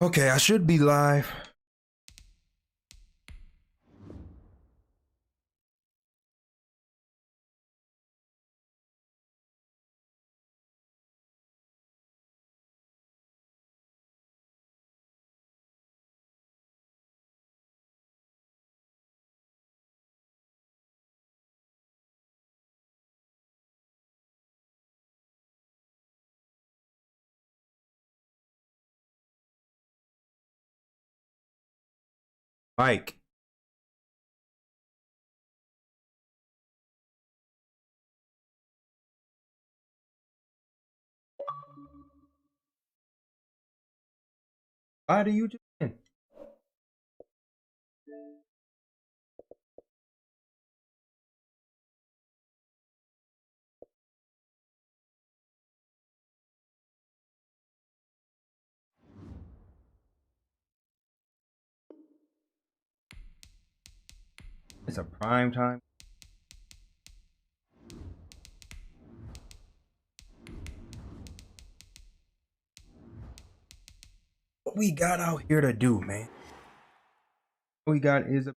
Okay, I should be live. Mike. Why do you do? It's a prime time. What we got out here to do, man? What we got is a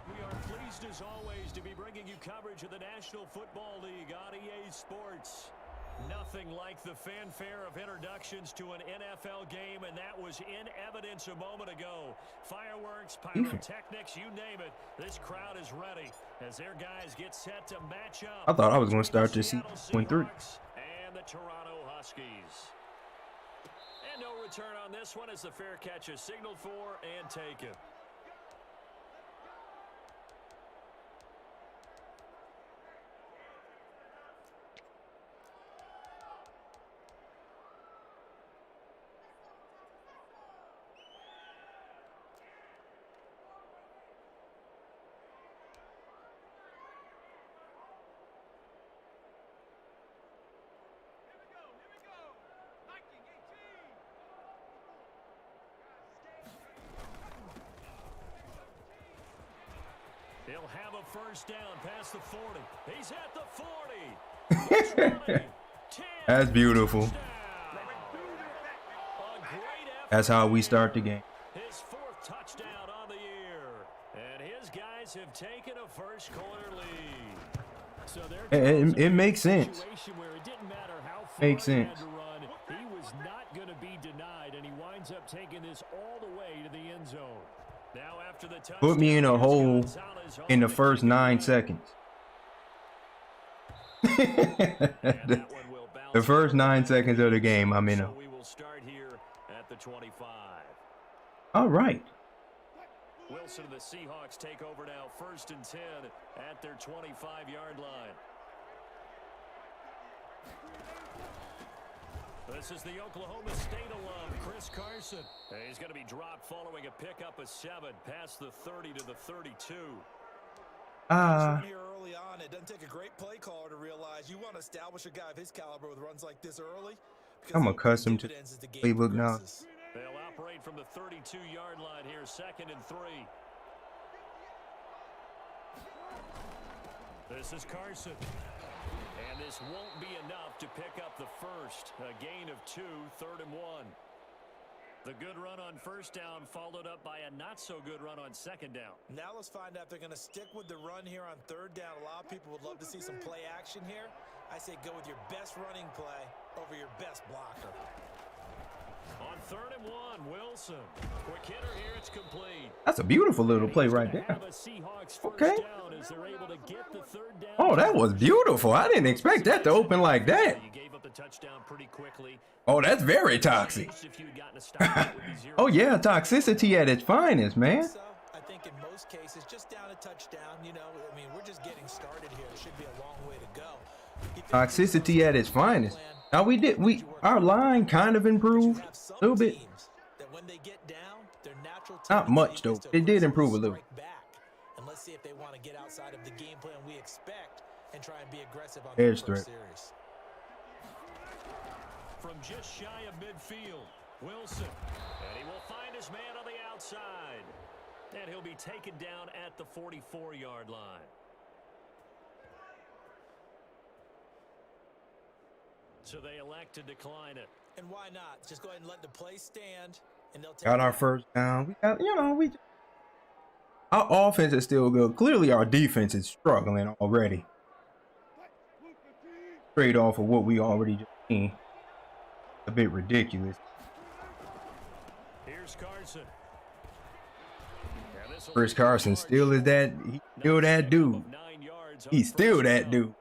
We are pleased as always to be bringing you coverage of the National Football League on EA Sports. Nothing like the fanfare of introductions to an NFL game, and that was in evidence a moment ago. Fireworks, pyrotechnics, you name it. This crowd is ready as their guys get set to match up. I thought I was going to start to see 0.3. And the Toronto Huskies. And no return on this one as the fair catch is signaled for and taken. He'll have a first down past the 40. He's at the 40. 20, 10, That's beautiful. That's how we start the game. His fourth touchdown on the year. And his guys have taken a first quarter lead. So it makes sense. Where it didn't matter how far Makes he had sense. to run, he was not going to be denied, and he winds up taking this all the way to the end zone. Now after the touchdown, Put me in a hole in the first 9 seconds. The first 9 seconds of the game, I'm in a. We will start here at the 25. All right. Wilson and the Seahawks take over now, 1st and 10 at their 25-yard line. This is the Oklahoma State alum, Chris Carson. He's going to be dropped following a pickup of 7 past the 30 to the 32. Here early on, it doesn't take a great play caller to realize you want to establish a guy of his caliber with runs like this early. I'm accustomed to the playbook now. They'll operate from the 32-yard line here, 2nd and 3. This is Carson. And this won't be enough to pick up the first. A gain of 2, 3rd and 1. The good run on first down followed up by a not-so-good run on 2nd down. Now let's find out if they're going to stick with the run here on 3rd down. A lot of people would love to see some play action here. I say go with your best running play over your best blocker. On 3rd and 1, Wilson. Quick hitter here, it's complete. That's a beautiful little play right there. Okay. Oh, that was beautiful. I didn't expect that to open like that. Oh, that's very toxic. Oh, yeah, toxicity at its finest, man. I think in most cases, just down a touchdown, you know, I mean, we're just getting started here. It should be a long way to go. Toxicity at its finest. Now our line kind of improved a little bit. Not much though. It did improve a little. And let's see if they want to get outside of the game plan we expect and try and be aggressive on the first series. From just shy of midfield, Wilson. And he will find his man on the outside. And he'll be taken down at the 44-yard line. So they elect to decline it. And why not? Just go ahead and let the play stand, and they'll take Got our it. first down. We got, our offense is still good. Clearly, our defense is struggling already. Straight off of what we already just seen. A bit ridiculous. Here's Carson. Chris Carson still is that. He's still that dude. He's still that dude.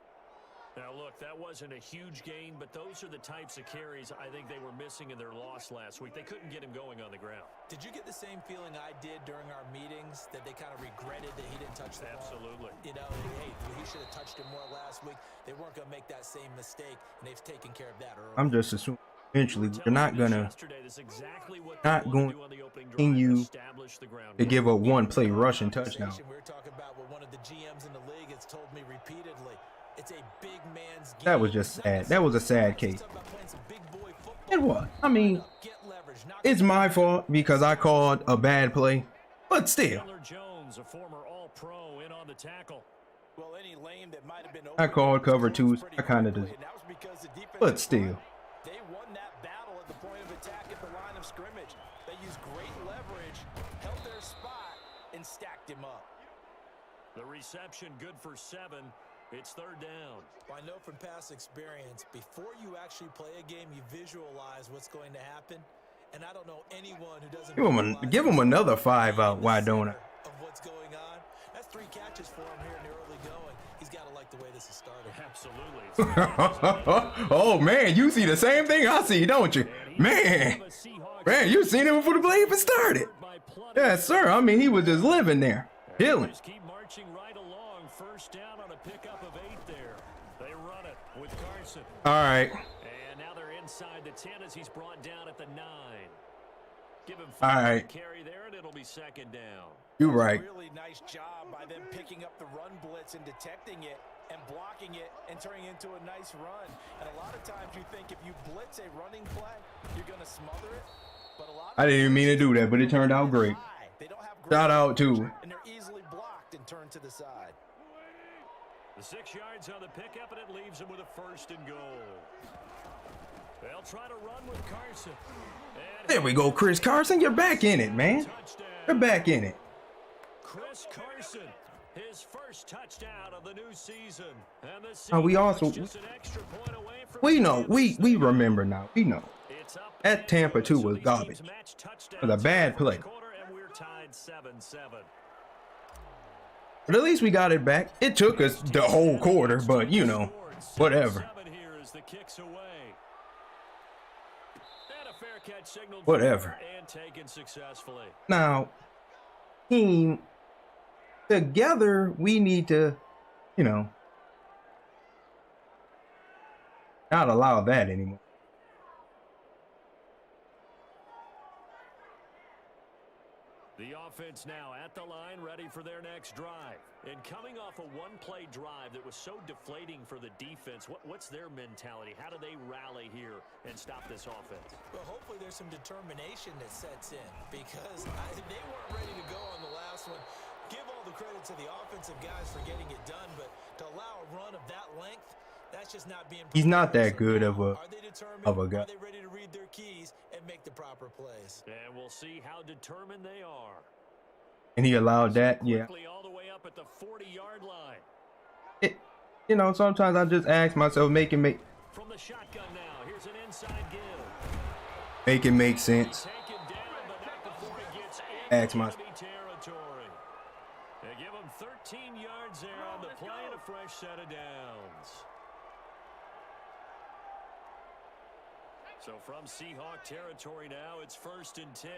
Now look, that wasn't a huge gain, but those are the types of carries I think they were missing in their loss last week. They couldn't get him going on the ground. Did you get the same feeling I did during our meetings, that they kind of regretted that he didn't touch the ball? Absolutely. You know, hey, he should have touched it more last week. They weren't going to make that same mistake, and they've taken care of that early. I'm just assuming eventually we're not gonna continue to give a one-play rushing touchdown. We were talking about what one of the GMs in the league has told me repeatedly. It's a big man's game. That was just sad. That was a sad case. It was. I mean, it's my fault because I called a bad play, but still. Jones, a former All-Pro, in on the tackle. Well, any lane that might have been I called cover two. I kind of did, but still. They won that battle at the point of attack at the line of scrimmage. They used great leverage, held their spot, and stacked him up. The reception good for 7. It's third down. Well, I know from past experience, before you actually play a game, you visualize what's going to happen. And I don't know anyone who doesn't give him another 5 out. Why don't I? Of what's going on. That's 3 catches for him here in the early going. He's got to like the way this is started. Absolutely. Oh man, you see the same thing I see, don't you? Man, you seen him before the play even started. Yes, sir. I mean, he was just living there, chilling. Just keep marching right along. First down on a pickup of 8 there. They run it with Carson. All right. And now they're inside the 10 as he's brought down at the 9. Give him 5 All right. carry there, and it'll be second down. You're right. Really nice job by them picking up the run blitz and detecting it and blocking it and turning into a nice run. And a lot of times you think if you blitz a running play, you're going to smother it. But a lot of I didn't even mean to do that, but it turned out great. They don't have Shout out to. and they're easily blocked and turned to the side. The 6 yards on the pickup, and it leaves him with a first and goal. They'll try to run with Carson. And There we go, Chris Carson. You're back in it, man. touchdown. You're back in it. Chris Carson, his first touchdown of the new season. And the We also just an extra point away from we know we remember now. We know It's up that Tampa 2 was these garbage. teams match touchdowns It was a bad in the play. first quarter, and we're tied 7-7. But at least we got it back. It took us the whole quarter, but whatever. 7-7 here as the kicks away. And a fair catch signaled Whatever. and taken successfully. Now, team, together we need to, not allow that anymore. The offense now at the line, ready for their next drive. And coming off a one-play drive that was so deflating for the defense, what's their mentality? How do they rally here and stop this offense? Well, hopefully there's some determination that sets in because they weren't ready to go on the last one. Give all the credit to the offensive guys for getting it done, but to allow a run of that length, that's just not being. He's not that good of a Are they determined? guy. Are they ready to read their keys and make the proper plays? And we'll see how determined they are. And he allowed that, yeah. Quickly all the way up at the 40-yard line. Sometimes I just ask myself, make it make From the shotgun now, here's an inside give. sense. Taken down, but not before he gets Ask into myself. enemy territory. They give him 13 yards there on the play and a fresh set of downs. So from Seahawk territory now, it's 1st and 10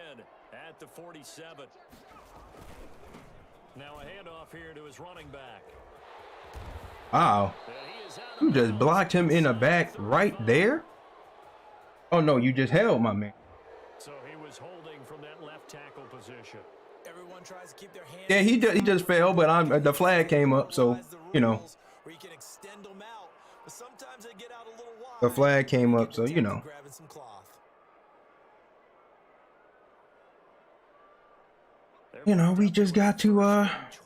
at the 47. Now a handoff here to his running back. Wow. And he is out of You just bounds. blocked him in the back right there? Oh no, you just held my man. So he was holding from that left tackle position. Everyone tries to keep their hands. Yeah, he just fell, but the flag came up, so Where you can extend them out, but sometimes they get out a little wide. the flag came up, so Grabbing some cloth. we just got to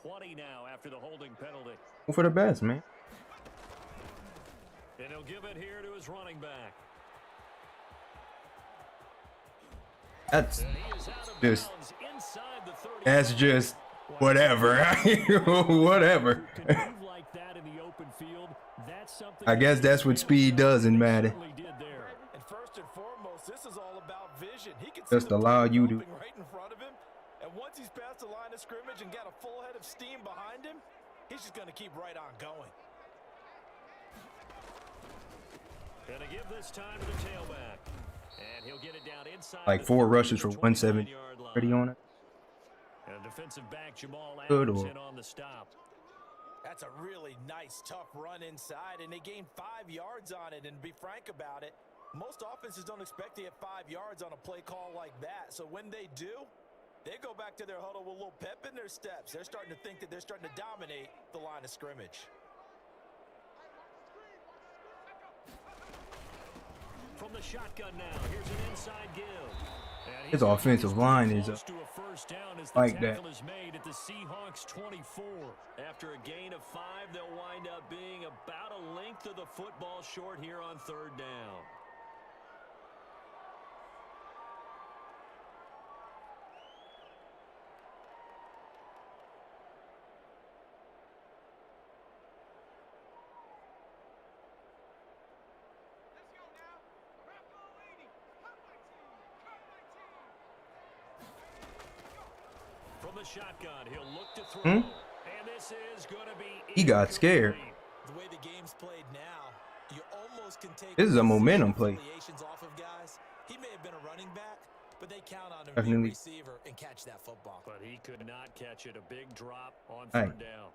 20 now after the holding penalty. go for the best, man. And he'll give it here to his running back. That's And he is out of just, bounds inside the 30. that's just whatever. Whatever. Can move like that in the open field. That's something I guess that's what speed does in Madden. certainly did there. And first and foremost, this is all about vision. He can Just see the allow play you to- developing right in front of him. And once he's past the line of scrimmage and got a full head of steam behind him, he's just going to keep right on going. Gonna give this time to the tailback. And he'll get it down inside Like the 4 30 rushes to for the 170 29-yard line. already on it. And defensive back Jamal Good Adams or- in on the stop. That's a really nice, tough run inside, and they gained 5 yards on it. And to be frank about it, most offenses don't expect to get 5 yards on a play call like that. So when they do, they go back to their huddle with a little pep in their steps. They're starting to think that they're starting to dominate the line of scrimmage. From the shotgun now, here's an inside give. And His he's offensive line is close to a first down as the like that. tackle is made at the Seahawks 24. After a gain of 5, they'll wind up being about a length of the football short here on third down. From the shotgun, he'll look to throw. And this is going to be He got scared. The way the game's played now, you almost can take This is a momentum play. affiliations off of guys. He may have been a running back, but they count on him to be a Definitely. receiver and catch that football. But he could not catch it. A big drop on Hey. third down.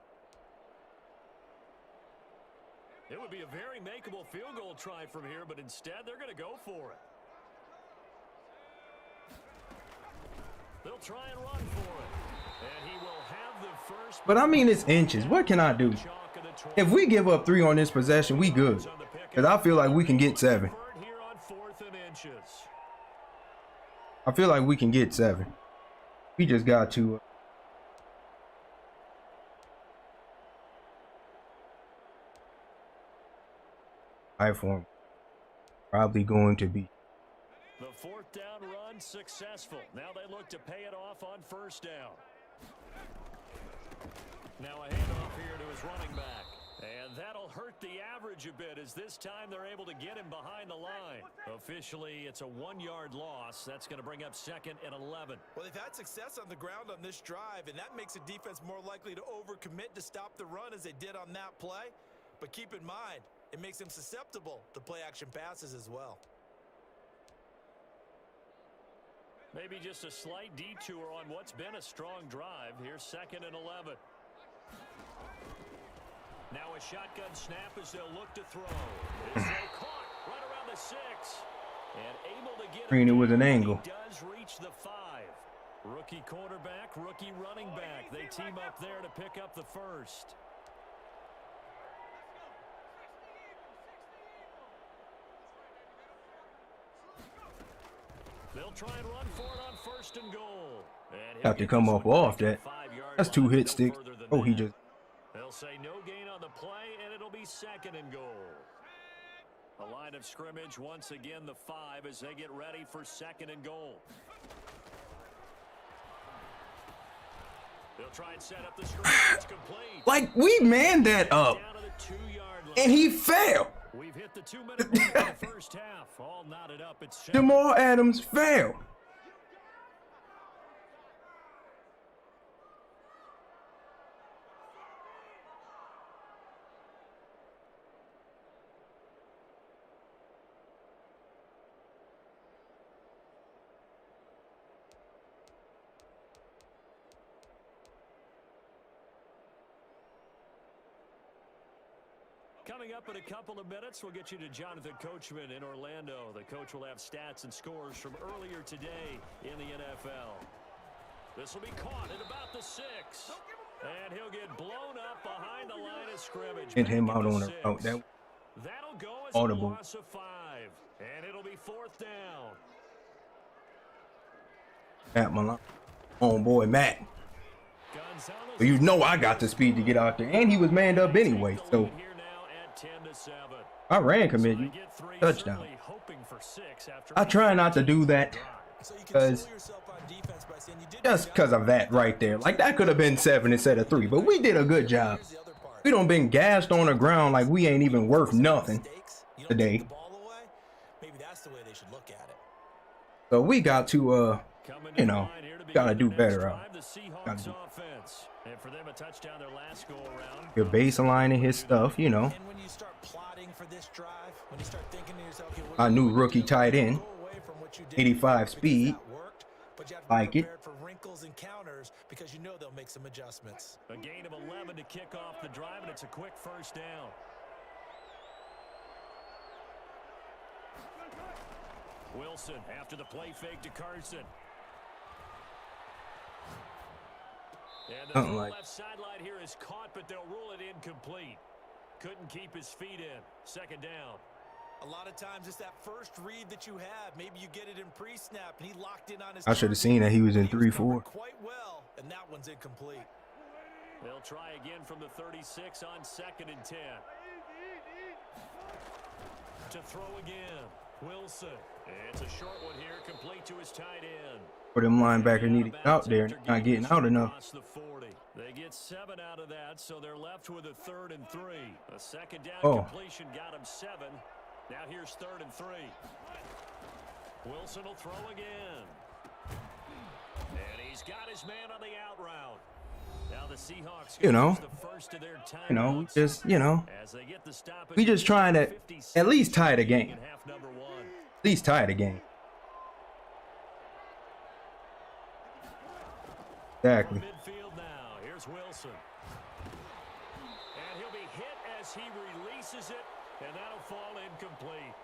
It would be a very makeable field goal try from here, but instead they're going to go for it. They'll try and run for it. And he will have the first. But I mean, it's inches. What can I do? Chalk of the 20. If we give up 3 on this possession, we good. Because I feel like we can get 7. Convert here on 4th and inches. I feel like we can get 7. We just got to. For probably going to be. The 4th down run successful. Now they look to pay it off on first down. Now a handoff here to his running back. And that'll hurt the average a bit as this time they're able to get him behind the line. Officially, it's a 1-yard loss. That's going to bring up 2nd and 11. Well, they've had success on the ground on this drive, and that makes a defense more likely to overcommit to stop the run as they did on that play. But keep in mind, it makes them susceptible to play-action passes as well. Maybe just a slight detour on what's been a strong drive. Here's 2nd and 11. Now a shotgun snap as they'll look to throw. His throw caught right around the 6. And able to get Green, it was an angle. He does reach the 5. Rookie quarterback, rookie running back. They team up there to pick up the first. They'll try and run for it on 1st and goal. And Have to come up off that. That's 2 hit sticks. Oh, he just. They'll say no gain on the play, and it'll be 2nd and goal. A line of scrimmage once again, the 5 as they get ready for 2nd and goal. They'll try and set up the scrimmage. It's complete. Like, we manned that up. Down to the 2-yard line. And he fell. We've hit the 2-minute mark of the first half. All knotted up. It's Jamal Adams fell. Coming up in a couple of minutes, we'll get you to Jonathan Coachman in Orlando. The coach will have stats and scores from earlier today in the NFL. This will be caught at about the 6. And he'll get blown up behind the line of scrimmage. Hit him Back at out the on 6. a route. That That'll go as audible. a loss of 5. And it'll be 4th down. Matt Malone. Homeboy Matt. Gonzalez, But you know I got the speed to get out there. And he was manned up anyway. So here now at 10-7. I ran commit you. Touchdown. I try not to do that because just because of that right there. Like that could have been 7 instead of 3, but we did a good job. We done been gassed on the ground like we ain't even worth nothing today. So we got to you know, gotta do better out. Your baseline and his stuff, you know. Our new rookie tight end, 85 speed. Like it. Because you know they'll make some adjustments. A gain of 11 to kick off the drive, and it's a quick first down. Wilson after the play fake to Carson. And the left sideline here is caught, but they'll rule it incomplete. Couldn't keep his feet in. Second down. A lot of times it's that first read that you have. Maybe you get it in pre-snap, and he locked in on his. I should have seen that he was in 3-4. Quite well, and that one's incomplete. They'll try again from the 36 on 2nd and 10. To throw again, Wilson. It's a short one here, complete to his tight end. For them linebackers needed out there, not getting out enough. They get 7 out of that, so they're left with a 3rd and 3. A second down completion got him 7. Now here's 3rd and 3. Wilson will throw again. And he's got his man on the out route. Now the Seahawks the first of their we just trying to at least tie the game. At least tie the game. Exactly. Midfield now. Here's Wilson. And he'll be hit as he releases it, and that'll fall incomplete.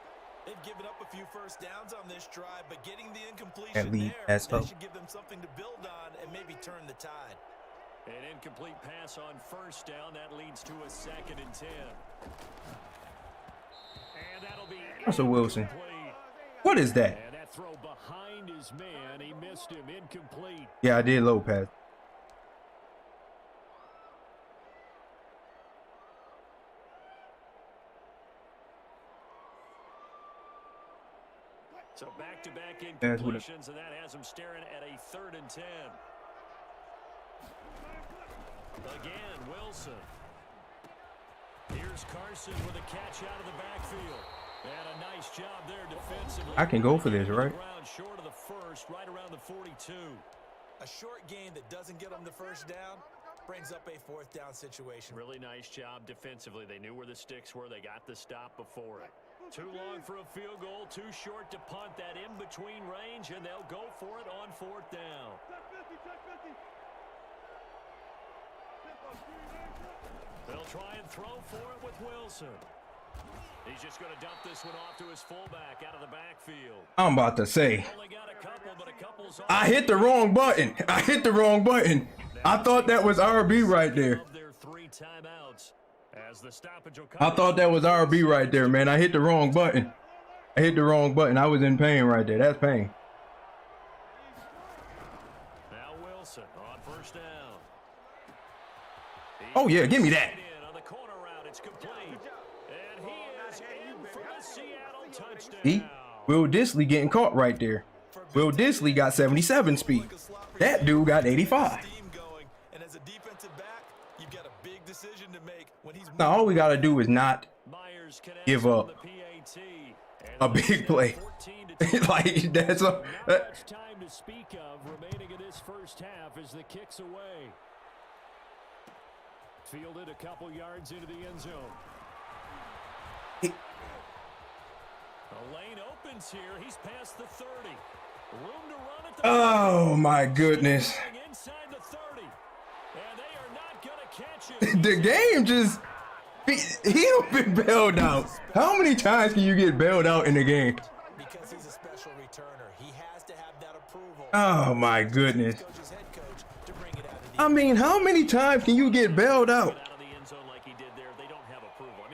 They've given up a few first downs on this drive, but getting the incompletion that should give them something to build on and maybe turn the tide. An incomplete pass on first down. That leads to a 2nd and 10. And that'll be Russell Wilson. What is that? And that throw behind his man. He missed him. Incomplete. Yeah, I did low pass. So back-to-back incompletions, and that has him staring at a 3rd and 10. Again, Wilson. Here's Carson with a catch out of the backfield. And a nice job there defensively. I can go for this, right? Short of the first, right around the 42. A short gain that doesn't get them the first down brings up a 4th down situation. Really nice job defensively. They knew where the sticks were. They got the stop before it. Too long for a field goal, too short to punt. That in-between range, and they'll go for it on 4th down. They'll try and throw for it with Wilson. He's just going to dump this one off to his fullback out of the backfield. I'm about to say, I hit the wrong button. I hit the wrong button. I thought that was RB right there. I thought that was RB right there, man. I hit the wrong button. I hit the wrong button. I was in pain right there. That's pain. Now Wilson on first down. Oh, yeah, give me that. On the corner route, it's complete. And he is in for the Seattle touchdown. See? Will Disley getting caught right there. Will Disley got 77 speed. That dude got 85. Now, all we got to do is not give up a big play. Like, that's a... much time to speak of remaining in this first half as the kicks away. Fielded a couple yards into the end zone. A lane opens here. He's past the 30. Room to run at the Oh, my goodness. inside the 30. And they are not going to catch him. The game just... He don't been bailed out. How many times can you get bailed out in the game? Because he's a special returner. He has to have that approval. Oh, my goodness. I mean, how many times can you get bailed out?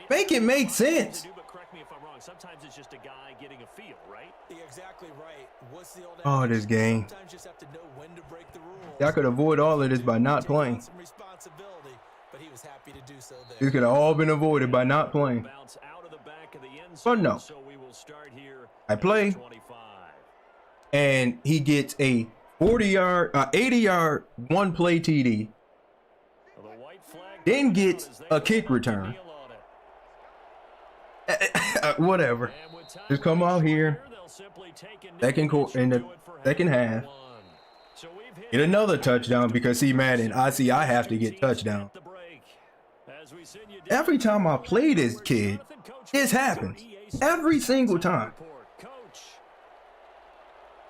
Make it make sense. Correct me if I'm wrong. Sometimes it's just a guy getting a feel, right? Exactly right. What's the old Oh, this game. Sometimes you just have to know when to break the rules. Y'all could avoid all of this by not playing. Some responsibility, but he was happy to do so there. This could have all been avoided by not playing. Bounce out of the back back of the end But zone, no. so we will start here I play. at the 25. And he gets a 40-yard, 80-yard, one-play TD. Well, the white flag Then coming gets out as they a kick line up to return. kneel on it. Whatever. And with time Just come out running here. short they'll simply take a knee Second and quarter, in do the it for second half. one. So we've hit Get another touchdown because see Madden, I have to get touchdown. the break. As we send you Every time I play this kid, this happens. Every single time. Coach.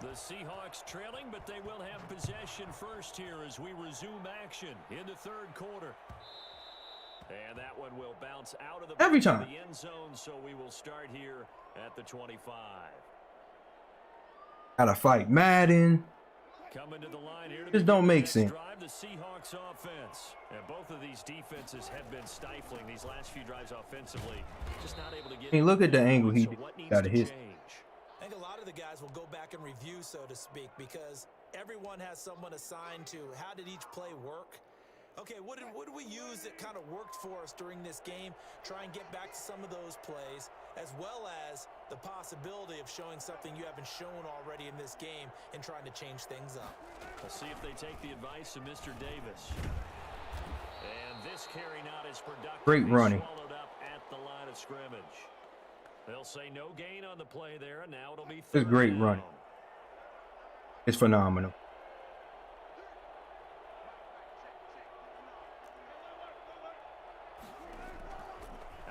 The Seahawks trailing, but they will have possession first here as we resume action in the third quarter. And that one will bounce out of the Every back of time. the end zone, so we will start here at the 25. Gotta fight Madden. Coming to the line here to Just don't begin the make next sense. drive, the Seahawks offense. And both of these defenses have been stifling these last few drives offensively. Just not able to get. I mean, look at the angle he So what needs got to to hit. change? I think a lot of the guys will go back and review, so to speak, because everyone has someone assigned to how did each play work. Okay, what did we use that kind of worked for us during this game? Try and get back to some of those plays, as well as the possibility of showing something you haven't shown already in this game and trying to change things up. We'll see if they take the advice of Mr. Davis. And this carry not as productive. Great He's running. swallowed up at the line of scrimmage. They'll say no gain on the play there, and now it'll be It's third great down. running. It's phenomenal.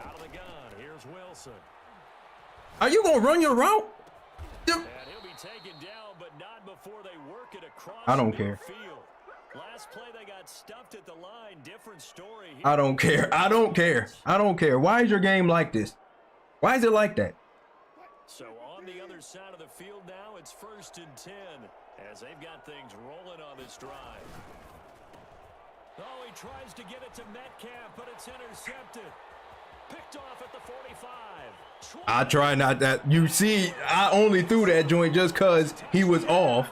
Out of the gun, here's Wilson. Are you gonna run your route? And he'll be taken down, but not before they work it across I don't care. midfield. Last play they got stuffed at the line. Different story here. I don't care. I don't care. I don't care. Why is your game like this? Why is it like that? So on the other side of the field now, it's 1st and 10 as they've got things rolling on this drive. Oh, he tries to get it to Metcalf, but it's intercepted. Picked off at the 45. I try not that. You see, I only threw that joint just because he was off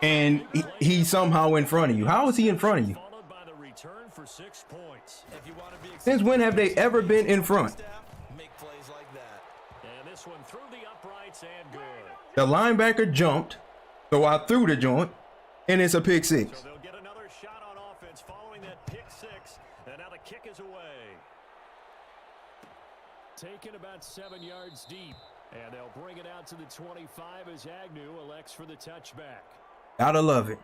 and he somehow in front of you. How is he in front of you? Followed by the return for 6 points. If you want to be Since when have they ever been in front? make plays like that. And this one through the uprights and good. The linebacker jumped, so I threw the joint, and it's a pick So six. they'll get another shot on offense following that pick 6, and now the kick is away. Taken about 7 yards deep, and they'll bring it out to the 25 as Agnew elects for the touchback. Gotta love it.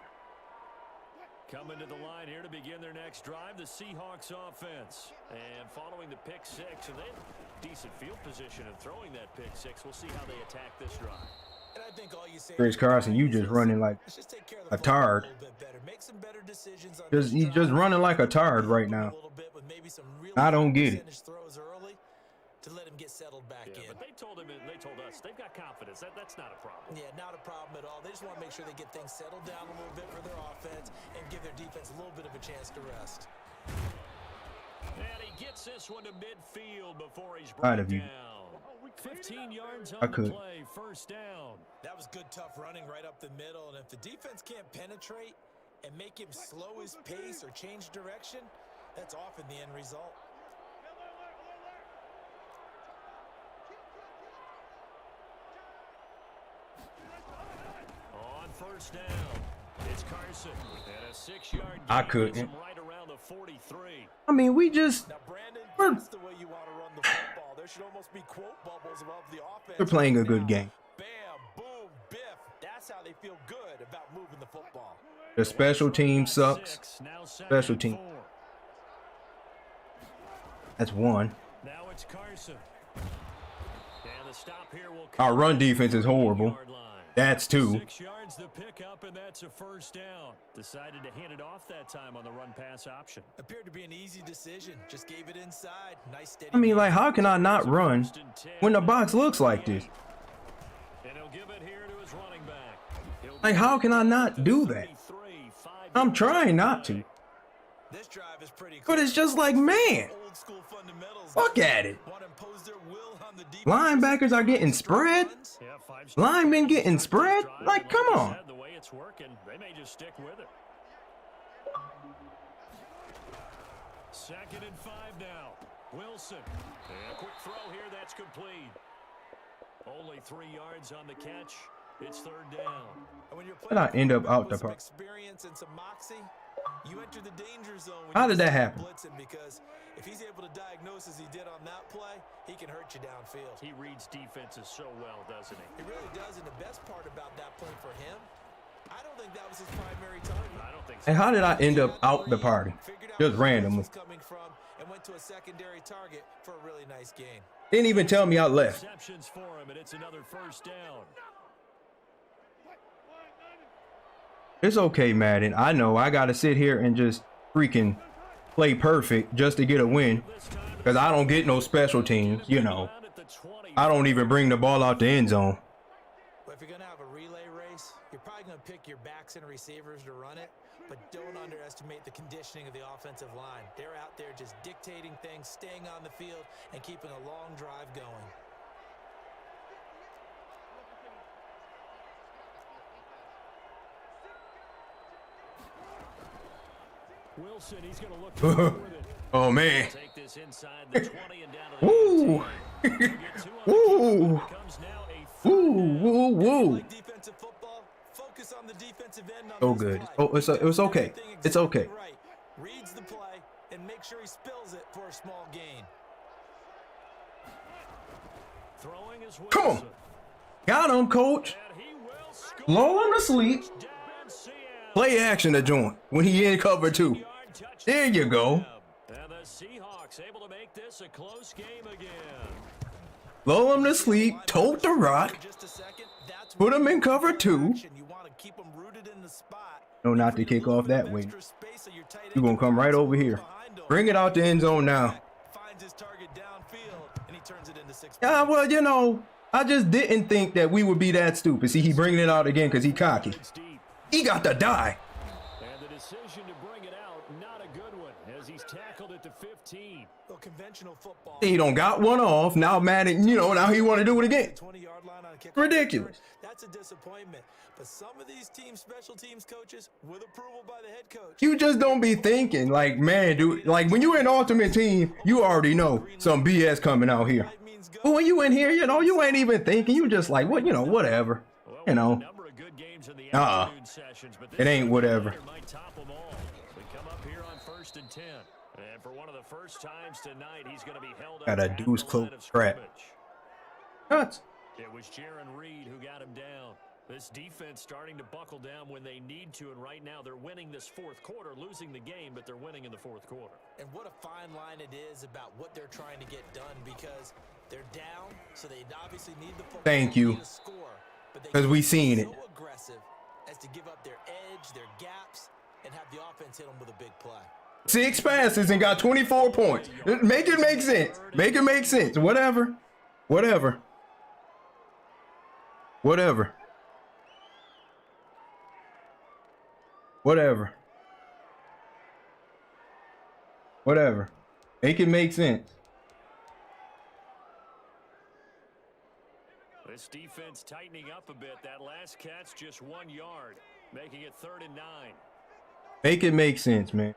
Coming to the line here to begin their next drive, the Seahawks offense. And following the pick 6, and they have decent field position of throwing that pick 6. We'll see how they attack this drive. And I think all you say Chris Carson, you just running like let's just take care of the a football tard. a little bit better. Make some better decisions on Just this he's just drive. running like a tard right now. A little bit with maybe some really I don't get it. percentage throws early to let him get settled back Yeah, in. but they told us they've got confidence. That's not a problem. Yeah, not a problem at all. They just want to make sure they get things settled down a little bit for their offense and give their defense a little bit of a chance to rest. And he gets this one to midfield before he's Out brought of you. down. 15 yards I on the could. play, 1st down. That was good, tough running right up the middle. And if the defense can't penetrate and make him slow his pace or change direction, that's often the end result. On 1st down, it's Carson. And a 6-yard I gain couldn't. gets him right around the 43. I mean, we just Now, Brandon, We're- that's the way you want to run the football. There should almost be quote bubbles above the offense. we're playing a right good now. game. Bam, boom, biff. That's how they feel good about moving the football. The special team Got sucks. 6, now 2nd Special and team. 4. That's one. Now it's Carson. And the stop here will Our come run at the defense is horrible. 40-yard line. That's two. 6 yards the pickup, and that's a 1st down. Decided to hand it off that time on the run-pass option. Appeared to be an easy decision. Just gave it inside. Nice steady. I mean, game. like, how can I not run 1st and 10 when the box looks like this? And he'll give it here to his running back. He'll Like, get how it can I not to do that? 33, 5 I'm yards trying on the not play. to. This drive is pretty But it's just like, man, old school fundamentals. look at it. Want to impose their will on the defense. Linebackers are getting spread. Yeah, 5 Linemen getting starts this spread? drive, Like, and come you on. said, the way it's working, they may just stick with it. 2nd and 5 now. Wilson. And a quick throw here. That's complete. Only 3 yards on the catch. It's third down. And when you're Did I end up out the park? Experience and some moxie, you enter the danger zone. How did that happen? Because if he's able to diagnose as he did on that play, he can hurt you downfield. He reads defenses so well, doesn't he? He really does, and the best part about that play for him, I don't think that was his primary target. I don't think so. And how did I end up out the party? Just randomly. Coming from and went to a secondary target for a really nice gain. Didn't even tell me I left. Receptions for him, and it's another first down. It's okay, Madden. I know I got to sit here and just freaking play perfect just to get a win. Because I don't get no special teams, you know. I don't even bring the ball out the end zone. Well, if you're going to have a relay race, you're probably going to pick your backs and receivers to run it. But don't underestimate the conditioning of the offensive line. They're out there just dictating things, staying on the field, and keeping a long drive going. Wilson, he's going to look forward. Oh, man. Take this inside the 20 and down to the Ooh. 18. Ooh. Ooh, woo, woo. Like defensive football, focus on the defensive end on Oh, this good. play. Oh, it was okay. It's okay. Right. Reads the play and make sure he spills it for a small gain. Throwing is Come on. Wilson. Got him, coach. And he will score. Blow him to sleep. Devin Seattle. Play action to joint when he in cover 2. There you go. And the Seahawks able to make this a close game again. Blow him to sleep. Tote the rock. Put him in cover 2. No, not to kick off that way. You're going to come right over here. Bring it out the end zone now. Yeah, well, you know, I just didn't think that we would be that stupid. See, he bringing it out again because he cocky. He got to die. And the decision to bring it out, not a good one, as he's tackled at the 15. Well, conventional football. He don't got one off. Now Madden, you know, now he want to do it again. 20-yard line on a kick. Ridiculous. That's a disappointment. But some of these special teams coaches, with approval by the head coach. You just don't be thinking like, man, dude, like when you're an ultimate team, you already know some BS coming out here. But when you in here, you know, you ain't even thinking. You just like, what, you know, whatever, you know. It ain't whatever. We come up here on 1st and 10. And for one of the first times tonight, he's going to be held up. Got a deuce close trap. Nuts. It was Jaron Reed who got him down. This defense starting to buckle down when they need to, and right now they're winning this fourth quarter, losing the game, but they're winning in the fourth quarter. And what a fine line it is about what they're trying to get done, because they're down, so they obviously need the football. Thank you. Because we seen it. So aggressive as to give up their edge, their gaps, and have the offense hit them with a big play. 6 passes and got 24 points. Make it make sense. Make it make sense. Whatever. Whatever. Whatever. Whatever. Whatever. Make it make sense. This defense tightening up a bit. That last catch just 1 yard, making it 3rd and 9. Make it make sense, man.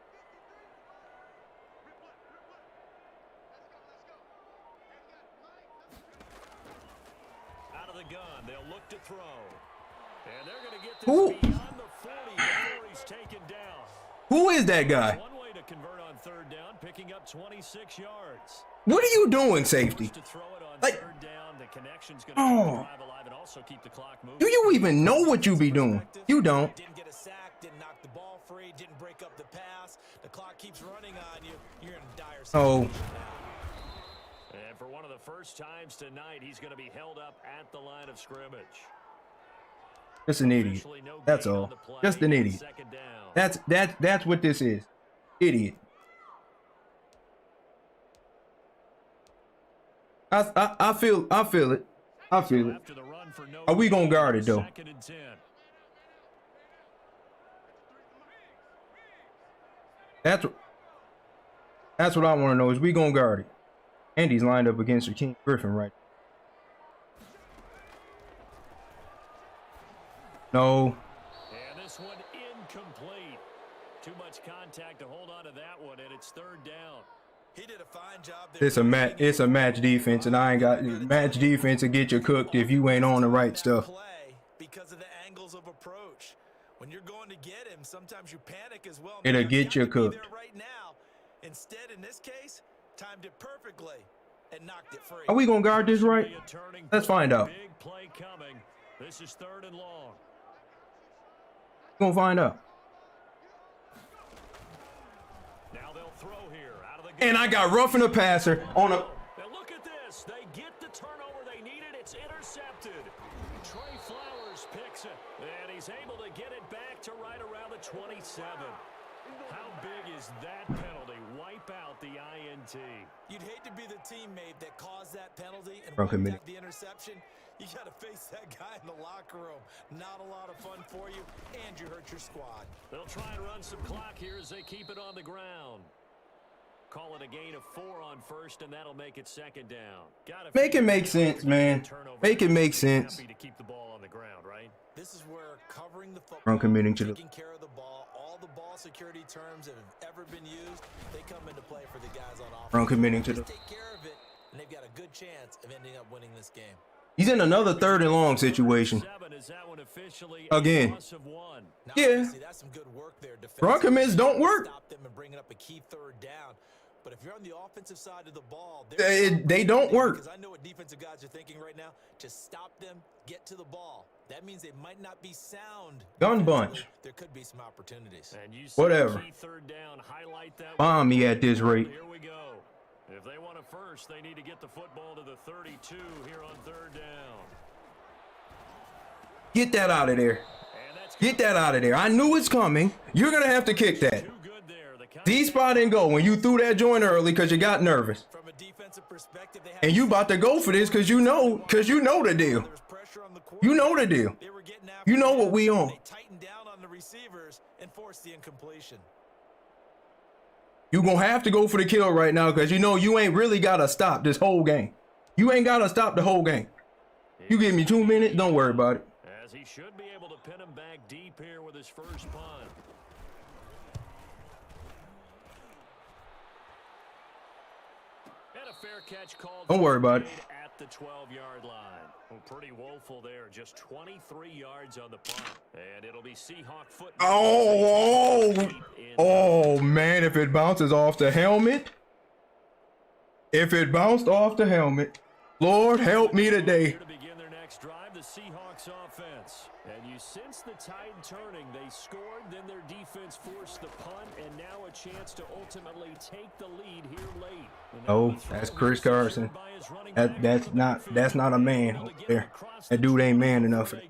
Out of the gun, they'll look to throw. And they're going to get this Who? beyond the 40 before he's taken down. Who is that guy? One way to convert on 3rd down, picking up 26 yards. What are you doing, safety? To throw it on Like, 3rd down, the connection's going to keep the drive alive and also keep the clock moving. do you even know what you be doing? You don't. Didn't get a sack, didn't knock the ball free, didn't break up the pass. The clock keeps running on you. You're in a dire Oh. situation now. And for one of the first times tonight, he's going to be held up at the line of scrimmage. Just an idiot. That's all. Just an idiot. That's what this is. Idiot. I feel it. I feel it. Are we gonna guard it though? That's what I want to know. Is we gonna guard it? Andy's lined up against King Griffin right. No. And this one incomplete. Too much contact to hold on to that one, and it's 3rd down. He did a fine job there. It's a match defense, and I ain't got match defense to get you cooked if you ain't on the right stuff. Because of the angles of approach. When you're going to get him, sometimes you panic as well. It'll get you cooked. Right now. Instead, in this case, timed it perfectly and knocked it free. Are we gonna guard this right? Let's find out. Big play coming. This is 3rd and long. We're gonna find out. Now they'll throw here out of the And I got roughing the passer on a. Now look at this. They get the turnover they needed. It's intercepted. Trey Flowers picks it, and he's able to get it back to right around the 27. How big is that penalty? Wipe out the INT. You'd hate to be the teammate that caused that penalty and wiped out the interception. You got to face that guy in the locker room. Not a lot of fun for you, and you hurt your squad. They'll try and run some clock here as they keep it on the ground. Call it a gain of 4 on 1st, and that'll make it 2nd down. Make it make sense, man. Make it make sense. To keep the ball on the ground, right? This is where covering the football, Run committing to taking care of the ball, all the ball security terms that have ever been used, they come into play for the guys on offense. Run committing to the. Take care of it, and they've got a good chance of ending up winning this game. He's in another 3rd and long situation. Again. Yeah. That's some good work there. Run commits don't work. Stop them and bring up a key 3rd down. But if you're on the offensive side of the ball, they don't work. Because I know what defensive guys are thinking right now. Just stop them, get to the ball. That means they might not be sound. Gun bunch. There could be some opportunities. Whatever. Bomb me at this rate. Here we go. If they want a first, they need to get the football to the 32 here on 3rd down. Get that out of there. Get that out of there. I knew it's coming. You're going to have to kick that. D-spot and go when you threw that joint early because you got nervous. From a defensive perspective, and you about to go for this because you know the deal. You know the deal. You know what we on. They tightened down on the receivers and forced the incompletion. You gonna have to go for the kill right now because you know you ain't really gotta stop this whole game. You ain't gotta stop the whole game. You give me 2 minutes, don't worry about it. As he should be able to pin him back deep here with his first punt. And a fair catch called. Don't worry about it. At the 12-yard line. Well, pretty woeful there. Just 23 yards on the punt. And it'll be Seahawk football. Oh, man, if it bounces off the helmet. If it bounced off the helmet. Lord, help me today. To begin their next drive, the Seahawks offense. And you sense the tide turning. They scored, then their defense forced the punt, and now a chance to ultimately take the lead here late. Oh, that's Chris Carson. That's not a man over there. That dude ain't man enough. Give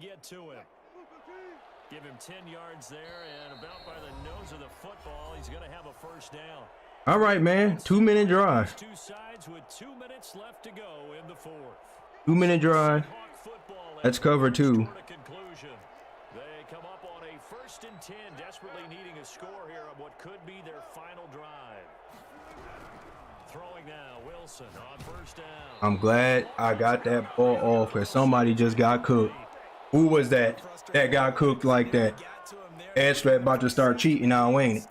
him 10 yards there, and about by the nose of the football, he's going to have a first down. All right, man. 2-minute drive. Two sides with 2 minutes left to go in the 4th. 2-minute drive. Let's cover 2. They come up on a 1st and 10, desperately needing a score here on what could be their final drive. Throwing now, Wilson on 1st down. I'm glad I got that ball off because somebody just got cooked. Who was that? That got cooked like that. Ed Strap about to start cheating now, ain't it?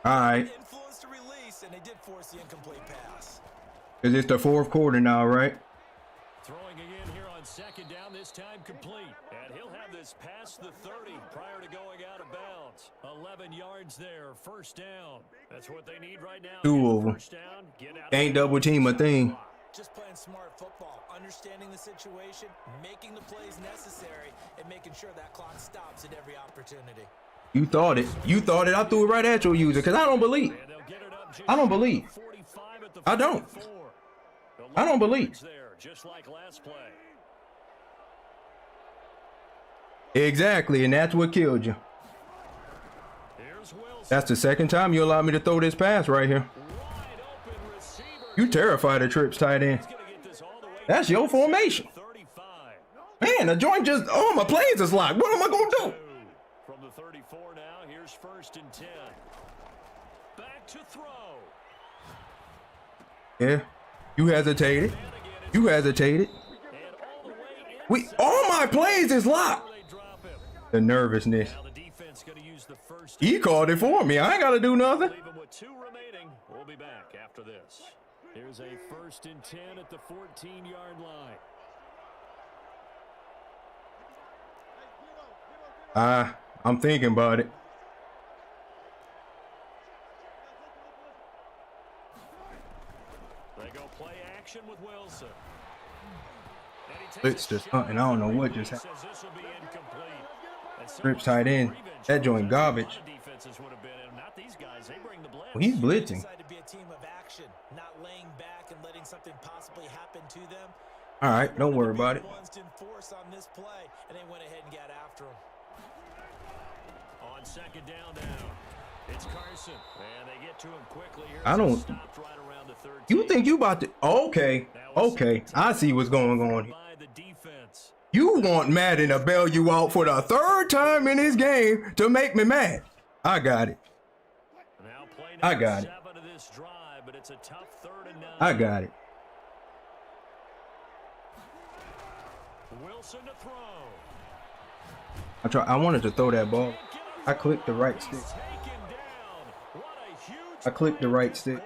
All right. Because it's the 4th quarter now, right? Throwing again here on 2nd down, this time complete. And he'll have this past the 30 prior to going out of bounds. 11 yards there, 1st down. That's what they need right now. 2 of them. Ain't double team a thing. Just playing smart football, understanding the situation, making the plays necessary, and making sure that clock stops at every opportunity. You thought it. You thought it. I threw it right at your user because I don't believe. I don't believe. I don't. I don't believe. Just like last play. Exactly, and that's what killed you. That's the 2nd time you allowed me to throw this pass right here. You terrified of trips tight end. That's your formation. Man, the joint just, oh, my plays is locked. What am I going to do? From the 34 now, here's 1st and 10. Back to throw. Yeah, you hesitated. You hesitated. All my plays is locked. The nervousness. He called it for me. I ain't got to do nothing. remaining. We'll be back after this. Here's a 1st and 10 at the 14-yard line. I'm thinking about it. They go play action with Wilson. It's just something. I don't know what just happened. Trips tight end. That joint garbage. Well, he's blitzing. All right, don't worry about it. On 2nd down now, it's Carson, and they get to him quickly here. I don't. You think you about to? Okay, I see what's going on here. You want Madden to bail you out for the 3rd time in this game to make me mad. I got it. I got it. I got it. Wilson to throw. I wanted to throw that ball. I clicked the right stick. I clicked the right stick.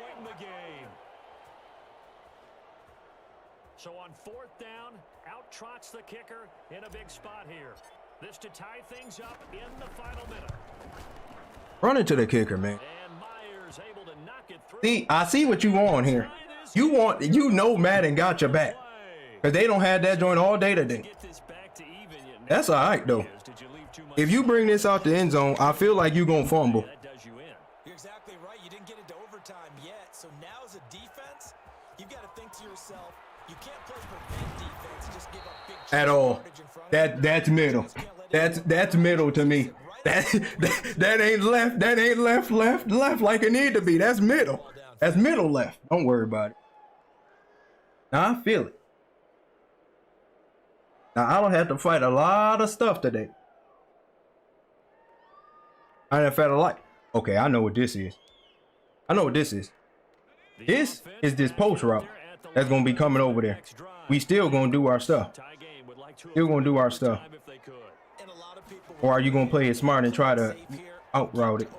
So on 4th down, out trots the kicker in a big spot here. This to tie things up in the final minute. Run into the kicker, man. And Myers able to knock it through. See, I see what you want here. You know Madden got your back. Because they don't have that joint all day today. That's all right, though. If you bring this out the end zone, I feel like you're going to fumble. You're exactly right. You didn't get into overtime yet. So now as a defense, you've got to think to yourself, you can't play prevent defense and just give up big at all. That's middle. That's middle to me. That ain't left. That ain't left like it need to be. That's middle. That's middle left. Don't worry about it. Now I feel it. Now I don't have to fight a lot of stuff today. I done fight a lot. Okay, I know what this is. I know what this is. This is this post route that's gonna be coming over there. We still gonna do our stuff. Still gonna do our stuff. Or are you gonna play it smart and try to out route it?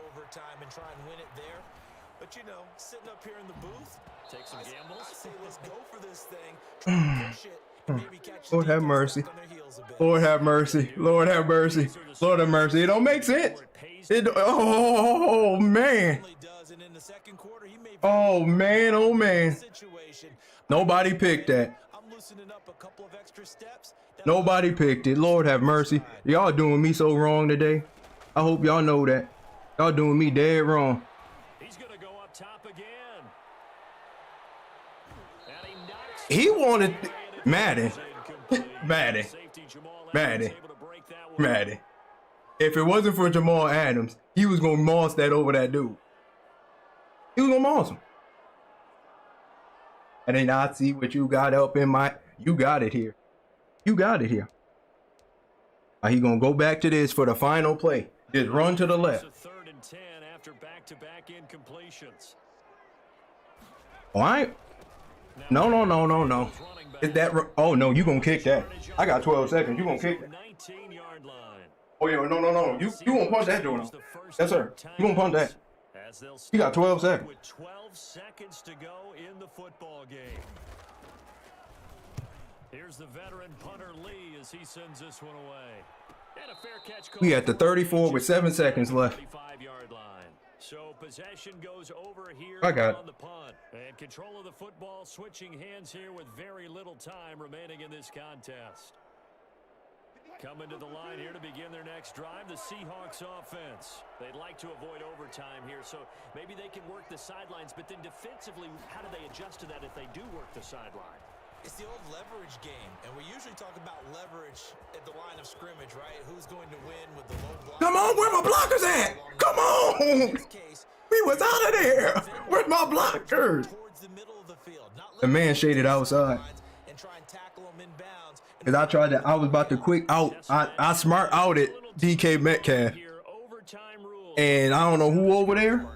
But you know, sitting up here in the booth, take some gambles. I say let's go for this thing. Try to push it and maybe catch Lord have mercy. Lord have mercy. Lord have mercy. Lord have mercy. It don't make sense. Oh man. Oh man. Oh man. Nobody picked that. Nobody picked it. Lord have mercy. Y'all doing me so wrong today. I hope y'all know that. Y'all doing me dead wrong. He's gonna go up top again. He wanted Madden. Madden. If it wasn't for Jamal Adams, he was gonna moss that over that dude. He was gonna moss him. And then I see what you got up in my. You got it here. You got it here. He gonna go back to this for the final play. Just run to the left. Third and 10 after back-to-back incompletions. Oh, I ain't. No. Is that? Oh no, you gonna kick that? I got 12 seconds. You gonna kick that? 19-yard line. Oh yeah, no. You gonna punch that joint? Yes sir. You gonna punch that? You got 12 seconds. With 12 seconds to go in the football game. Here's the veteran punter Lee as he sends this one away. And a fair catch. We at the 34 with 7 seconds left. 35-yard line. So possession goes over here I got on the punt. And control of the football switching hands here with very little time remaining in this contest. Coming to the line here to begin their next drive, the Seahawks offense. They'd like to avoid overtime here, so maybe they can work the sidelines, but then defensively, how do they adjust to that if they do work the sideline? It's the old leverage game, and we usually talk about leverage at the line of scrimmage, right? Who's going to win with the low block? Come on, where my blockers at? Come on! We was out of there. Where's my blockers? The man shaded outside. Cause I was about to quick out. I smart outed DK Metcalf, and I don't know who over there.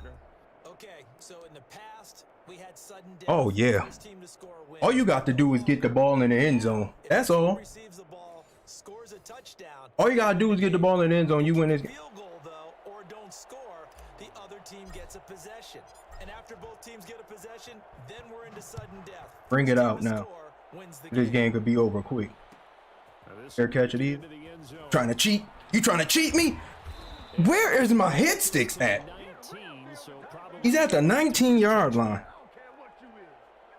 Okay, so in the past we had sudden death. Oh yeah. All you got to do is get the ball in the end zone. That's all. All you gotta do is get the ball in the end zone. You win this game. team gets a possession. And after both teams get a possession, then we're into sudden death. Bring it out now. This game could be over quick. Fair catch it either. Trying to cheat? You trying to cheat me? Where is my hit sticks at? He's at the 19-yard line.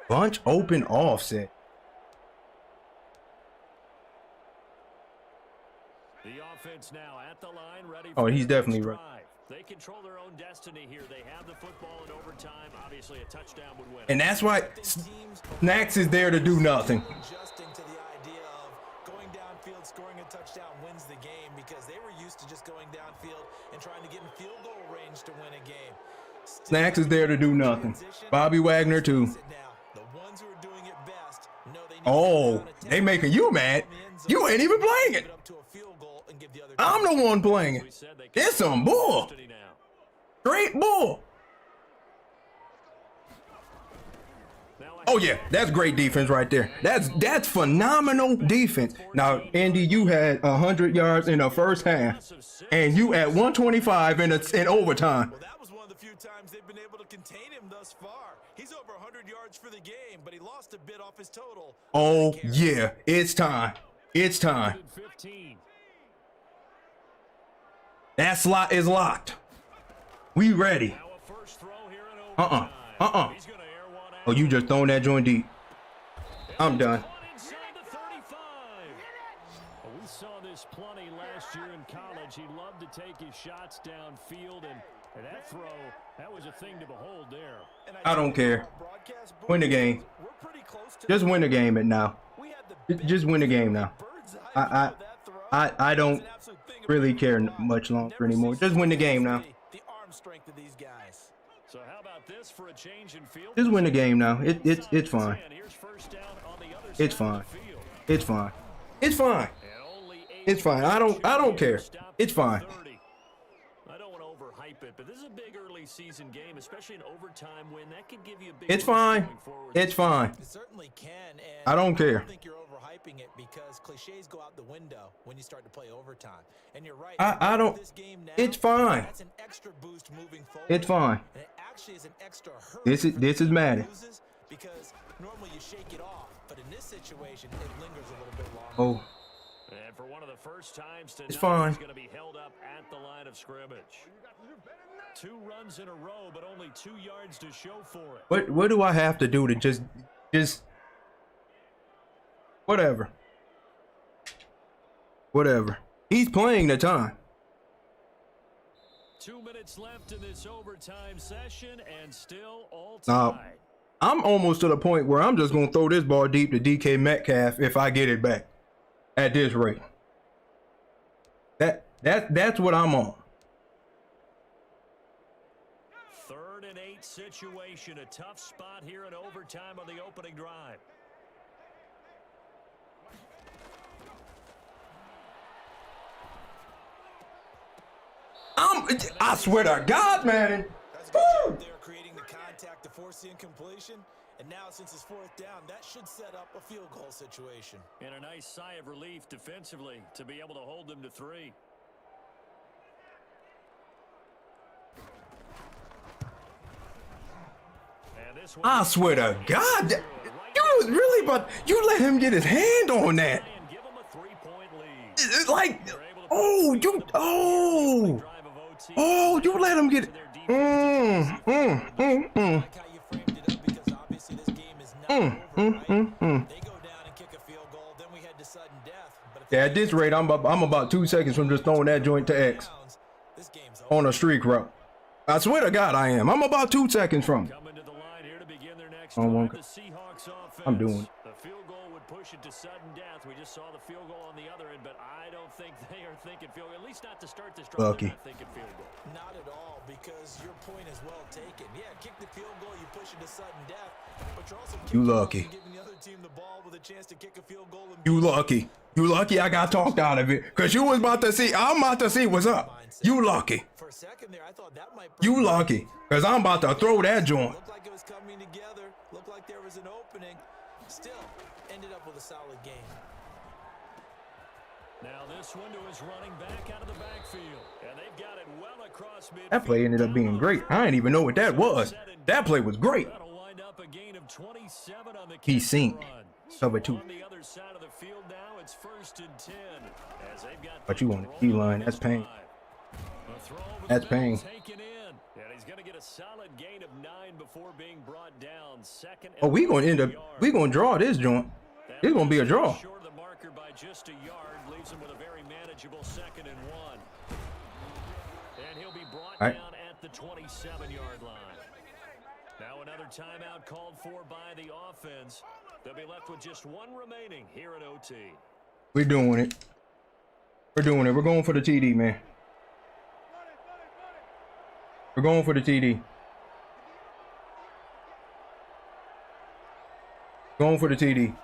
Bunch open offset. The offense now at the line, ready Oh, for he's the definitely next right. drive. They control their own destiny here. They have the football in overtime. Obviously, a touchdown would win. And that's why Snacks is there to do nothing. Adjusting to the idea of going downfield, scoring a touchdown wins the game because they were used to just going downfield and trying to get in field goal range to win a game. Snacks is there to do nothing. Bobby Wagner too. The ones who are doing it best know they need Oh, they making you mad. You ain't even playing it. I'm the one playing it. It's some bull. Straight bull. Oh yeah, that's great defense right there. That's phenomenal defense. Now, Andy, you had 100 yards in the first half, and you at 125 in overtime. Well, that was one of the few times they've been able to contain him thus far. He's over 100 yards for the game, but he lost a bit off his total. Oh yeah, it's time. It's time. That slot is locked. We ready. Oh, you just throwing that joint deep. I'm done. We saw this plenty last year in college. He loved to take his shots downfield, and that throw, that was a thing to behold there. I don't care. Win the game. Just win the game now. Just win the game now. I don't really care much longer anymore. Just win the game now. The arm strength of these guys. So how about this for a change in field? Just win the game now. It's fine. It's fine. It's fine. It's fine. It's fine. I don't care. It's fine. I don't want to overhype it, but this is a big early season game, especially an overtime win. That could give you a big. It's fine. It's fine. It certainly can. And I don't care. I don't think you're overhyping it because cliches go out the window when you start to play overtime. And you're right. I don't. This game now, It's fine. That's an extra boost moving forward. It's fine. And it actually is an extra hurt. This is Madden. Because normally you shake it off, but in this situation it lingers a little bit longer. Oh. And for one of the first times tonight, It's fine. he's going to be held up at the line of scrimmage. 2 runs in a row, but only 2 yards to show for it. What do I have to do to just whatever. He's playing the time. 2 minutes left in this overtime session, and still all Now, tied. I'm almost to the point where I'm just gonna throw this ball deep to DK Metcalf if I get it back. At this rate. That's what I'm on. 3rd and 8 situation, a tough spot here in overtime on the opening drive. I swear to God, man. They're creating the contact to force the incompletion. And now, since it's 4th down, that should set up a field goal situation. And a nice sigh of relief defensively to be able to hold them to 3. And this one, I swear to God. You was really about. You let him get his hand on that. and give them a 3-point lead. It's like, oh, you let him get it. I like how you framed it up because obviously this game is not over, right? They go down and kick a field goal, then we head to sudden death. But if Yeah, at this rate, I'm about 2 seconds from just throwing that joint to X this game's on a streak route. I swear to God, I am. I'm about 2 seconds from. Coming to the line here to begin their next Oh, drive, okay. the Seahawks offense. I'm doing it. The field goal would push it to sudden death. We just saw the field goal on the other end, but I don't think they are thinking field goal. At least not to start this drive. Lucky. They're not thinking field goal. Not at all, because your point is well taken. Yeah, kick the field goal, you push it to sudden death, but you're also You kicking off lucky. and giving the other team the ball with a chance to kick a field goal. And You lucky. You lucky I got talked out of it. Cause you was about to see. I'm about to see what's up. You lucky. For a second there, I thought that might. You lucky. Cause I'm about to throw that joint. Looked like it was coming together. Looked like there was an opening. Still, ended up with a solid game. Now this one to his running back out of the backfield. And they've got it well across midfield. That play ended up being great. I didn't even know what that was. That play was great. That'll wind up a gain of 27 on the He catch synced. run. Cover two. On the other side of the field now, it's 1st and 10. As they've got But you want a key line. That's pain. That's pain. Taken in. And he's going to get a solid gain of 9 before being brought down. Second Oh, we gonna end up. We gonna draw this joint. It's gonna be a draw. Short of the marker by just a yard, leaves him with a very manageable 2nd and 1. And he'll be brought All right. down at the 27-yard line. Now another timeout called for by the offense. They'll be left with just 1 remaining here at OT. We're doing it. We're doing it. We're going for the TD, man. We're going for the TD. Going for the TD.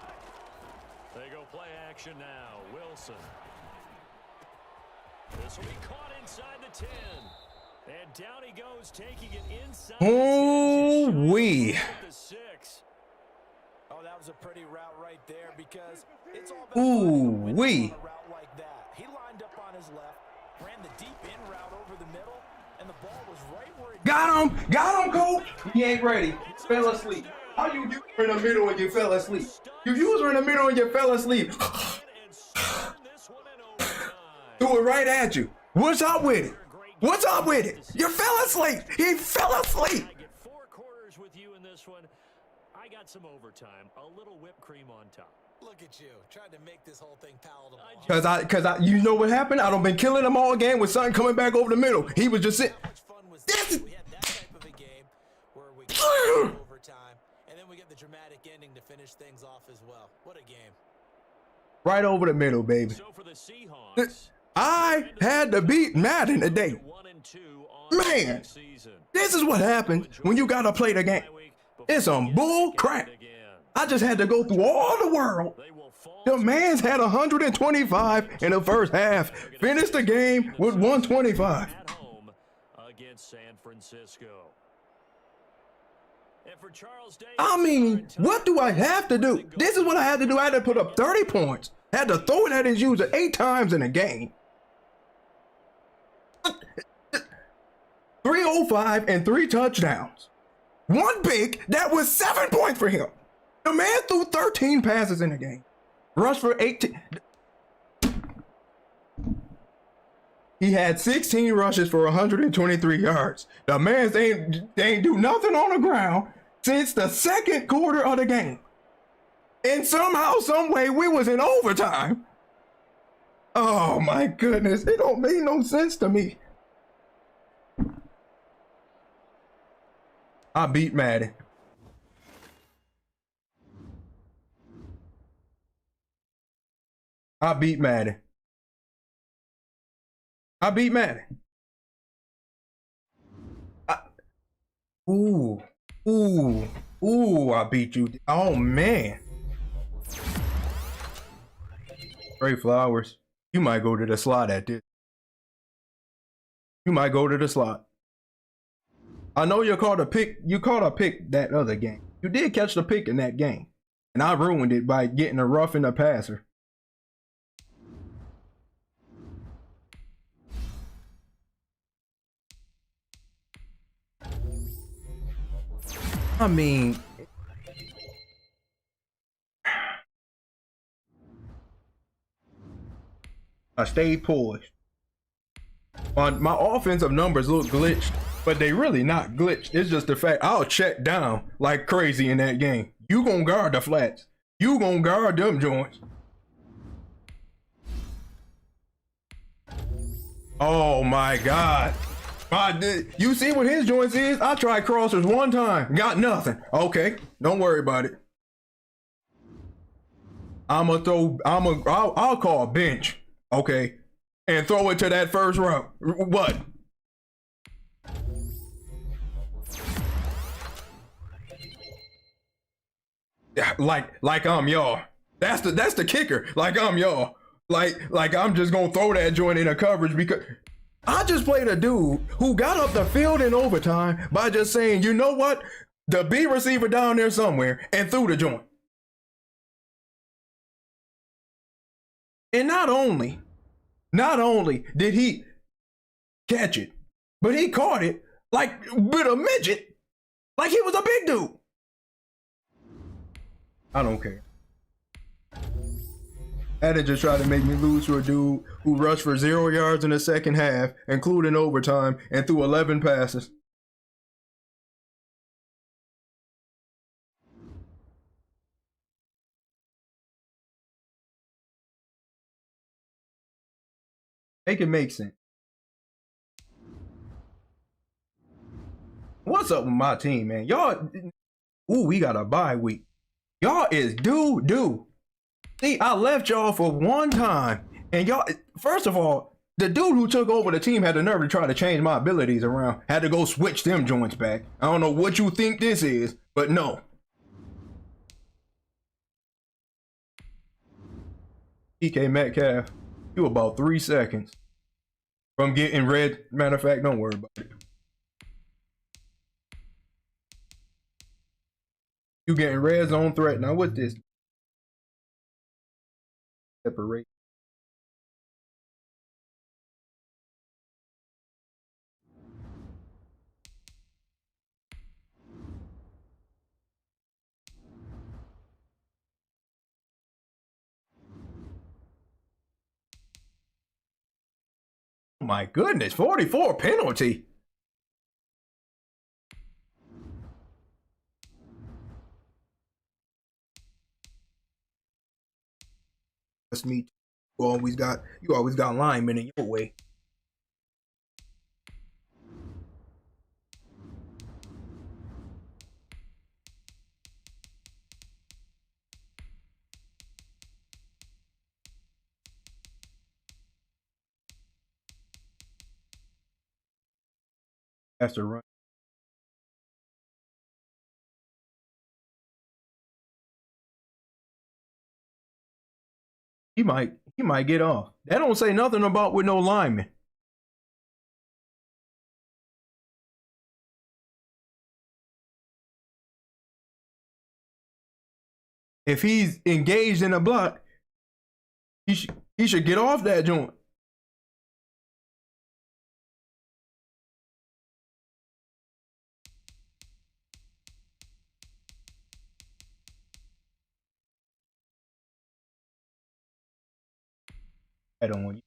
They go play action now. Wilson. This will be caught inside the 10. And down he goes, taking it inside the 10. Ooh-wee. The 6. Oh, that was a pretty route right there because it's all Ooh-wee. a route like that. He lined up on his left, ran the deep in route over the middle, and the ball was right where it Got him. Got him, coach. He ain't ready. Fell asleep. How you were in the middle and you fell asleep? You was in the middle and you fell asleep. Threw it right at you. What's up with it? What's up with it? You fell asleep. He fell asleep. I get 4 quarters with you in this one. I got some overtime, a little whipped cream on top. Look at you, trying to make this whole thing palatable. Cause I, you know what happened? I done been killing them all game with something coming back over the middle. He was just sitting. How much fun was that? We had that type of a game where we got overtime, and then we get the dramatic ending to finish things off as well. What a game. Right over the middle, baby. So for the Seahawks, I had to beat Madden today. 1 and 2 on Man, the season. this is what happens when you gotta play the game. It's some bull crap. I just had to go through all the world. The man's had 125 in the first half. Finished the game with 125. At home against San Francisco. And for Charles Davis, I mean, what do I have to do? This is what I had to do. I had to put up 30 points. Had to throw it at his user 8 times in a game. 305 and 3 touchdowns. 1 pick, that was 7 points for him. The man threw 13 passes in the game. Rushed for 18. He had 16 rushes for 123 yards. The man ain't do nothing on the ground since the 2nd quarter of the game. And somehow, some way, we was in overtime. Oh my goodness, it don't make no sense to me. I beat Madden. I beat Madden. I beat Madden. Ooh, I beat you. Oh man. Trey Flowers, you might go to the slot at this. You might go to the slot. I know you caught a pick. You caught a pick that other game. You did catch the pick in that game, and I ruined it by getting a rough in the passer. I mean, I stayed poised. My offensive numbers look glitched, but they really not glitched. It's just the fact I'll check down like crazy in that game. You gonna guard the flats. You gonna guard them joints. Oh my God. You see what his joints is? I tried crossers 1 time, got nothing. Okay, don't worry about it. I'll call bench, okay, and throw it to that first route. What? Like I'm y'all. That's the kicker. Like I'm y'all. Like I'm just gonna throw that joint in a coverage because I just played a dude who got up the field in overtime by just saying, you know what? The B receiver down there somewhere, and threw the joint. And not only Not only did he catch it, but he caught it like with a midget, like he was a big dude. I don't care. Madden just tried to make me lose to a dude who rushed for 0 yards in the second half, including overtime, and threw 11 passes. Make it make sense. What's up with my team, man? Y'all, ooh, we got a bye week. Y'all is doo. See, I left y'all for one time, and y'all, first of all, the dude who took over the team had the nerve to try to change my abilities around. Had to go switch them joints back. I don't know what you think this is, but no. DK Metcalf, you about 3 seconds from getting red. Matter of fact, don't worry about it. You getting red zone threat. Now what's this? Separate. Oh my goodness, 44 penalty. That's me. You always got linemen in your way. That's the run. He might get off. That don't say nothing about with no lineman. If he's engaged in a block, he should get off that joint. I don't want you.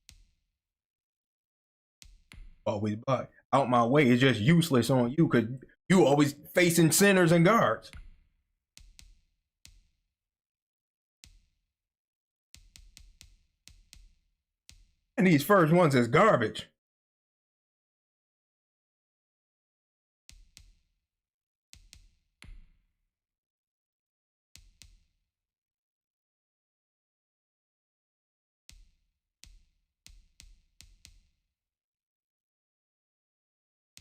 Always block. Out my way is just useless on you because you always facing centers and guards. And these first ones is garbage.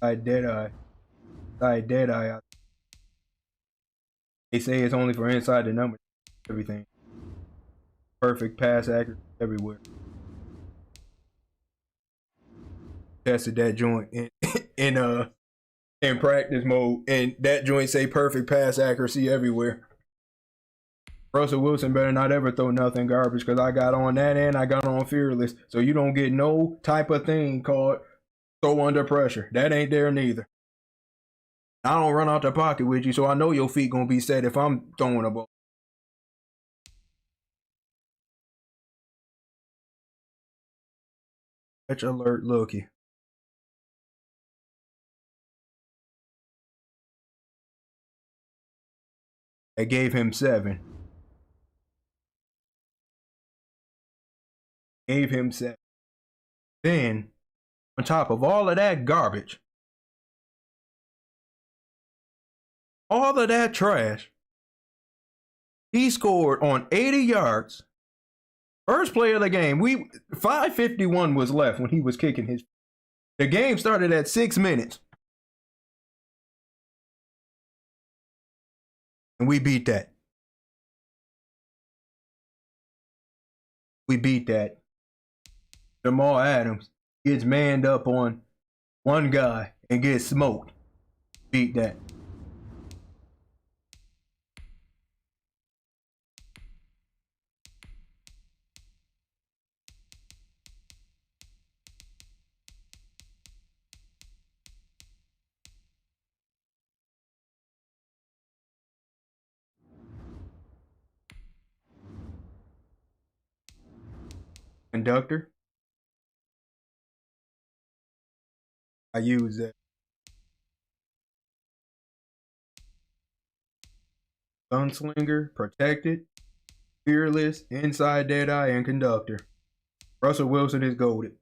I dead eye. They say it's only for inside the number. Everything. Perfect pass accuracy everywhere. Tested that joint in practice mode, and that joint say perfect pass accuracy everywhere. Russell Wilson better not ever throw nothing garbage because I got on that and I got on fearless. So you don't get no type of thing called throw under pressure. That ain't there neither. I don't run out the pocket with you, so I know your feet gonna be set if I'm throwing a ball. Catch alert, looky. I gave him 7. Gave him 7. Then, on top of all of that garbage, all of that trash, he scored on 80 yards. First play of the game. 5:51 was left when he was kicking his. The game started at 6 minutes. And we beat that. We beat that. Jamal Adams gets manned up on one guy and gets smoked. Beat that. Conductor. I use that. Gunslinger, Protected, Fearless, Inside Deadeye, and Conductor. Russell Wilson is goated.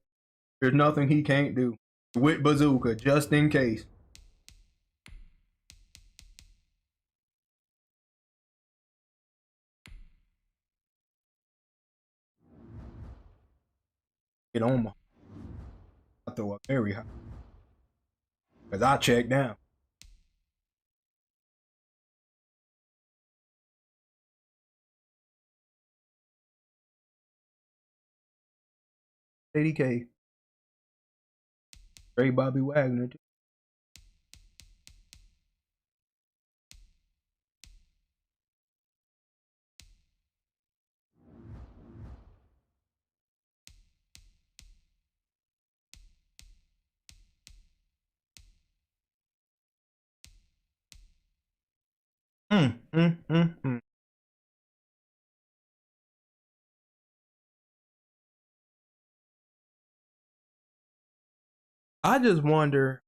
There's nothing he can't do. With Bazooka, just in case. Get on my. I throw up very high. Because I check down. $80K. Straight Bobby Wagner. Mm. I just wonder